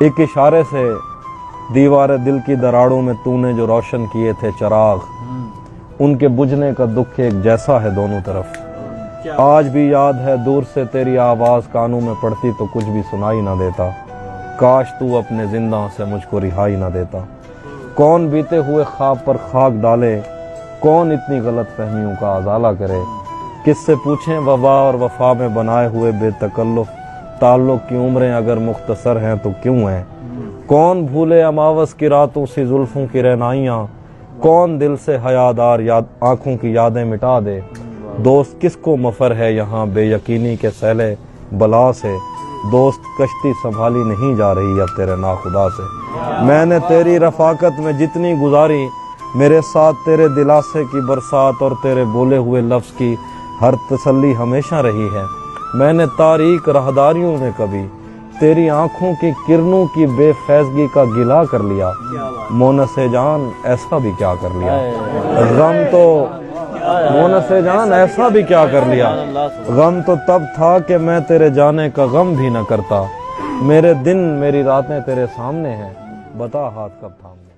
ایک اشارے سے دیوار دل کی دراڑوں میں تو نے جو روشن کیے تھے چراغ، ان کے بجھنے کا دکھ ایک جیسا ہے دونوں طرف۔ آج بھی یاد ہے دور سے تیری آواز کانوں میں پڑتی تو کچھ بھی سنائی نہ دیتا، کاش تو اپنے زندہ سے مجھ کو رہائی نہ دیتا۔ کون بیتے ہوئے خواب پر خاک ڈالے، کون اتنی غلط فہمیوں کا ازالہ کرے، کس سے پوچھیں وبا اور وفا میں بنائے ہوئے بے تکلف تعلق کی عمریں اگر مختصر ہیں تو کیوں ہیں۔ کون بھولے اماوس کی راتوں سی زلفوں کی رہنائیاں، کون دل سے حیادار آنکھوں کی یادیں مٹا دے۔ دوست کس کو مفر ہے یہاں بے یقینی کے سیلے بلا سے، دوست کشتی سنبھالی نہیں جا رہی اب تیرے ناخدا سے۔ میں نے تیری رفاقت میں جتنی گزاری، میرے ساتھ تیرے دلاسے کی برسات اور تیرے بولے ہوئے لفظ کی ہر تسلی ہمیشہ رہی ہے۔ میں نے تاریک راہداریوں میں کبھی تیری آنکھوں کی کرنوں کی بے فیضگی کا گلا کر لیا، مونس جان ایسا بھی کیا کر لیا، غم تو مونس جان ایسا بھی کیا کر لیا، غم تو تب تھا کہ میں تیرے جانے کا غم بھی نہ کرتا۔ میرے دن میری راتیں تیرے سامنے ہیں، بتا ہاتھ کب تھامنے۔